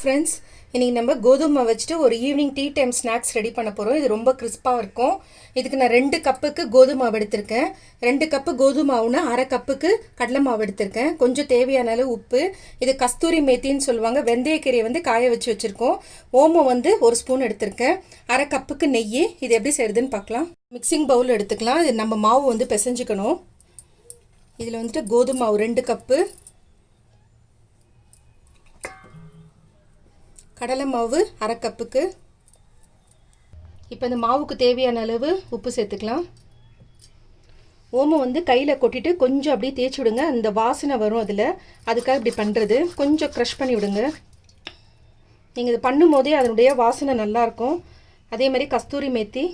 Friends, இன்றைக்கி நம்ம கோதுமை வச்சுட்டு ஒரு evening tea time snacks ready பண்ண போகிறோம். இது ரொம்ப கிறிஸ்பாக இருக்கும். இதுக்கு நான் 2 கப்புக்கு கோதுமை மாவு எடுத்திருக்கேன். 2 கப்பு கோதுமை மாவுனா அரை கப்புக்கு கடலை மாவு எடுத்திருக்கேன். கொஞ்சம் தேவையான அளவு உப்பு. இது கஸ்தூரி மேத்தின்னு சொல்லுவாங்க. வெந்தயக்கீரையை வந்து காய வச்சு வச்சுருக்கோம். ஓமம் வந்து 1 ஸ்பூன் எடுத்திருக்கேன். அரை கப்புக்கு நெய். இது எப்படி செய்யுதுன்னு பார்க்கலாம். மிக்சிங் பவுல் எடுத்துக்கலாம். இது நம்ம மாவு வந்து பிசைஞ்சுக்கணும். இதில் வந்துட்டு கோதுமை மாவு 2 கப்பு, கடலை மாவு அரை கப்புக்கு. இப்போ இந்த மாவுக்கு தேவையான அளவு உப்பு சேர்த்துக்கலாம். ஓமம் வந்து கையில் கொட்டிட்டு கொஞ்சம் அப்படியே தேய்ச்சி விடுங்க. அந்த வாசனை வரும் அதில், அதுக்காக இப்படி பண்ணுறது. கொஞ்சம் க்ரஷ் பண்ணி விடுங்க. நீங்கள் இது பண்ணும் போதே அதனுடைய வாசனை நல்லாயிருக்கும். அதே மாதிரி கஸ்தூரி மேத்தி,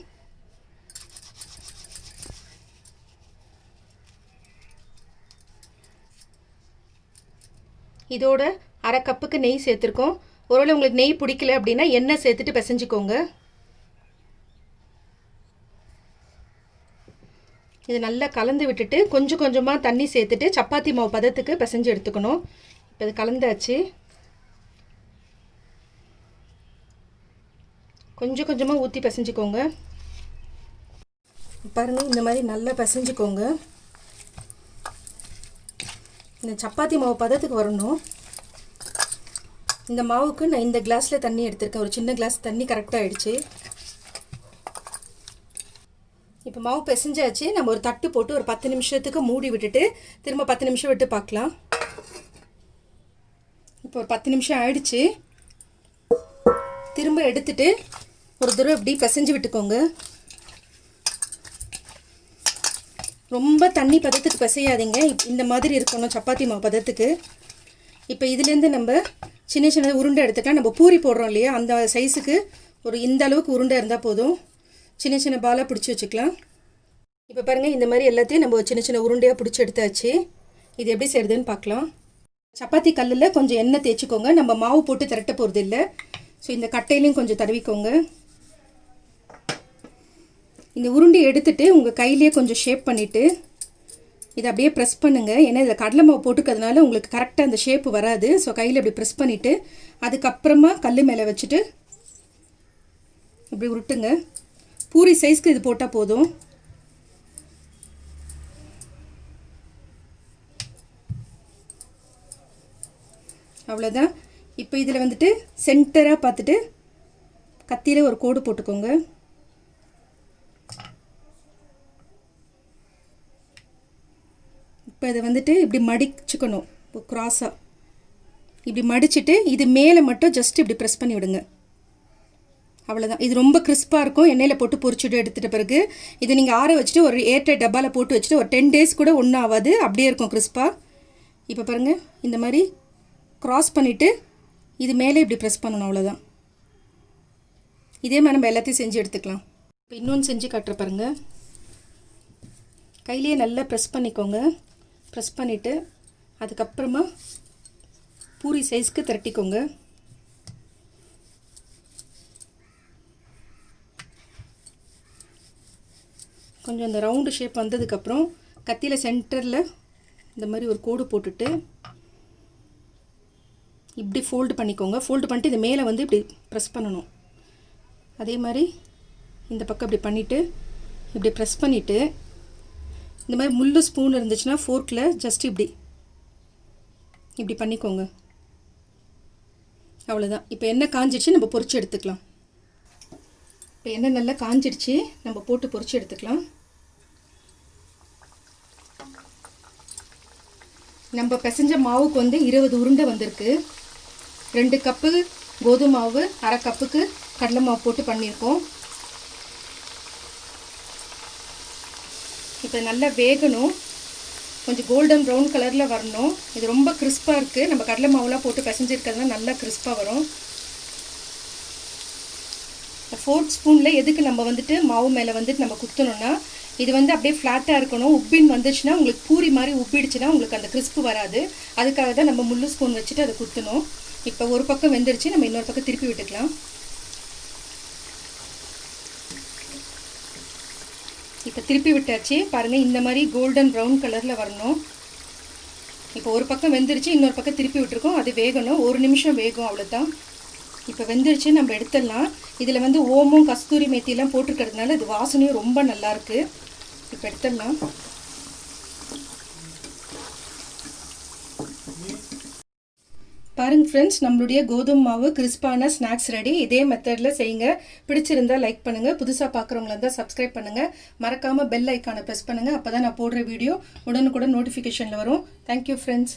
இதோட அரை கப்புக்கு நெய் சேர்த்துருக்கோம். ஒருவேளை உங்களுக்கு நெய் பிடிக்கல அப்படின்னா எண்ணெய் சேர்த்துட்டு பிசைஞ்சுக்கோங்க. இது நல்லா கலந்து விட்டுட்டு கொஞ்சம் கொஞ்சமாக தண்ணி சேர்த்துட்டு சப்பாத்தி மாவு பதத்துக்கு பிசைஞ்சு எடுத்துக்கணும். இப்போ இது கலந்தாச்சு. கொஞ்சம் கொஞ்சமாக ஊற்றி பிசைஞ்சுக்கோங்க. பாருங்கள், இந்த மாதிரி நல்லா பிசைஞ்சுக்கோங்க. இந்த சப்பாத்தி மாவு பதத்துக்கு வரணும். இந்த மாவுக்கு நான் இந்த கிளாஸில் தண்ணி எடுத்திருக்கேன். ஒரு சின்ன கிளாஸ் தண்ணி கரெக்டாக ஆகிடுச்சு. இப்போ மாவு பிசைஞ்சாச்சு. நம்ம ஒரு தட்டு போட்டு ஒரு 10 நிமிஷத்துக்கு மூடி விட்டுட்டு திரும்ப 10 நிமிஷம் விட்டு பார்க்கலாம். இப்போ ஒரு 10 நிமிஷம் ஆயிடுச்சு. திரும்ப எடுத்துட்டு ஒரு தடவை இப்படி பிசைஞ்சு விட்டுக்கோங்க. ரொம்ப தண்ணி பதத்துக்கு பிசையாதீங்க. இந்த மாதிரி இருக்கணும் சப்பாத்தி மாவு பதத்துக்கு. இப்போ இதுலேருந்து நம்ம சின்ன சின்ன உருண்டை எடுத்துக்கலாம். நம்ம பூரி போடுறோம் இல்லையா, அந்த சைஸுக்கு ஒரு இந்த அளவுக்கு உருண்டை இருந்தால் போதும். சின்ன சின்ன பாலாக பிடிச்சி வச்சுக்கலாம். இப்போ பாருங்கள், இந்த மாதிரி எல்லாத்தையும் நம்ம சின்ன சின்ன உருண்டையாக பிடிச்சி எடுத்தாச்சு. இது எப்படி செய்கிறதுன்னு பார்க்கலாம். சப்பாத்தி கல்லில் கொஞ்சம் எண்ணெய் தேய்ச்சிக்கோங்க. நம்ம மாவு போட்டு திரட்ட போகிறது இல்லை. ஸோ இந்த கட்டையிலையும் கொஞ்சம் தடவிக்கோங்க. இந்த உருண்டை எடுத்துகிட்டு உங்கள் கையிலேயே கொஞ்சம் ஷேப் பண்ணிவிட்டு இதை அப்படியே ப்ரெஸ் பண்ணுங்கள். ஏன்னா இதில் கடலை மாவு போட்டுக்கிறதுனால உங்களுக்கு கரெக்டாக அந்த ஷேப்பு வராது. ஸோ கையில் இப்படி ப்ரெஸ் பண்ணிவிட்டு அதுக்கப்புறமா கல் மேலே வச்சுட்டு இப்படி உருட்டுங்க. பூரி சைஸ்க்கு இது போட்டால் போதும். அவ்வளோதான். இப்போ இதில் வந்துட்டு சென்டராக பார்த்துட்டு கத்தியில் ஒரு கோடு போட்டுக்கோங்க. இப்போ இதை வந்துட்டு இப்படி மடிச்சுக்கணும். இப்போ க்ராஸாக இப்படி மடிச்சுட்டு இது மேலே மட்டும் ஜஸ்ட் இப்படி ப்ரெஸ் பண்ணி விடுங்க. அவ்வளோதான். இது ரொம்ப கிறிஸ்பாக இருக்கும். எண்ணெயில் போட்டு பொரிச்சுட்டு எடுத்துகிட்ட பிறகு இதை நீங்கள் ஆற வச்சுட்டு ஒரு ஏர்டைட் டப்பாவில் போட்டு வச்சுட்டு ஒரு 10 டேஸ் கூட ஒன்றும் ஆகாது, அப்படியே இருக்கும் கிறிஸ்பாக. இப்போ பாருங்கள், இந்த மாதிரி க்ராஸ் பண்ணிவிட்டு இது மேலே இப்படி ப்ரெஸ் பண்ணணும். அவ்வளோதான். இதே மாதிரி நம்ம எல்லாத்தையும் செஞ்சு எடுத்துக்கலாம். இப்போ இன்னொன்று செஞ்சு காட்டுற பாருங்கள். கையிலேயே நல்லா ப்ரெஸ் பண்ணிக்கோங்க. ப்ரெஸ் பண்ணிவிட்டு அதுக்கப்புறமா பூரி சைஸ்க்கு திரட்டிக்கோங்க. கொஞ்சம் அந்த ரவுண்டு ஷேப் வந்ததுக்கப்புறம் கத்தியில் சென்டரில் இந்த மாதிரி ஒரு கோடு போட்டுட்டு இப்படி ஃபோல்டு பண்ணிக்கோங்க. ஃபோல்டு பண்ணிட்டு இது மேலே வந்து இப்படி ப்ரெஸ் பண்ணணும். அதே மாதிரி இந்த பக்கம் இப்படி பண்ணிவிட்டு இப்படி ப்ரெஸ் பண்ணிவிட்டு இந்த மாதிரி முள்ளு ஸ்பூன் இருந்துச்சுன்னா ஃபோர்க்கில் ஜஸ்ட் இப்படி இப்படி பண்ணிக்கோங்க. அவ்வளோதான். இப்போ எண்ணெய் காஞ்சிடுச்சு, நம்ம பொரிச்சு எடுத்துக்கலாம். இப்போ எண்ணெய் நல்லா காஞ்சிடுச்சு, நம்ம போட்டு பொரிச்சு எடுத்துக்கலாம். நம்ம பிசைஞ்ச மாவுக்கு வந்து 20 உருண்டை வந்திருக்கு. 2 கப்பு கோதுமை மாவு, அரை கப்புக்கு கடலை மாவு போட்டு பண்ணியிருக்கோம். இப்போ நல்லா வேகணும். கொஞ்சம் கோல்டன் ப்ரௌன் கலரில் வரணும். இது ரொம்ப கிறிஸ்பாக இருக்குது. நம்ம கடலை மாவுலாம் போட்டு பிசைஞ்சிருக்கிறதுனா நல்லா கிறிஸ்பாக வரும். 4 ஸ்பூனில் எதுக்கு நம்ம வந்துட்டு மாவு மேலே வந்துட்டு நம்ம குத்தணும்னா, இது வந்து அப்படியே ஃப்ளாட்டாக இருக்கணும். உப்பின் வந்துச்சுன்னா உங்களுக்கு பூரி மாதிரி உப்பிடுச்சுன்னா உங்களுக்கு அந்த கிறிஸ்பு வராது. அதுக்காக தான் நம்ம முள்ளு ஸ்பூன் வச்சுட்டு அதை குத்தணும். இப்போ ஒரு பக்கம் வெந்துருச்சு, நம்ம இன்னொரு பக்கம் திருப்பி விட்டுக்கலாம். இப்போ திருப்பி விட்டாச்சு. பாருங்கள், இந்த மாதிரி கோல்டன் ப்ரௌன் கலரில் வரணும். இப்போ ஒரு பக்கம் வெந்துருச்சு, இன்னொரு பக்கம் திருப்பி விட்டுருக்கோம். அது வேகணும், 1 நிமிஷம் வேகும், அவ்வளோதான். இப்போ வெந்துருச்சு, நம்ம எடுத்துடலாம். இதில் வந்து ஓமும் கஸ்தூரி மேத்தியெல்லாம் போட்டிருக்கிறதுனால இது வாசனையும் ரொம்ப நல்லாயிருக்கு. இப்போ எடுத்துடலாம். பாருங்க ஃப்ரெண்ட்ஸ், நம்மளுடைய கோதுமை மாவு கிறிஸ்பான ஸ்நாக்ஸ் ரெடி. இதே மெத்தடில் செய்யுங்க. பிடிச்சிருந்தா லைக் பண்ணுங்கள். புதுசாக பார்க்குறவங்களா இருந்தால் சப்ஸ்கிரைப் பண்ணுங்கள். மறக்காமல் பெல் ஐக்கானை ப்ரெஸ் பண்ணுங்கள். அப்போ தான் நான் போடுற வீடியோ உடனுக்குடன் நோட்டிஃபிகேஷனில் வரும். Thank you friends.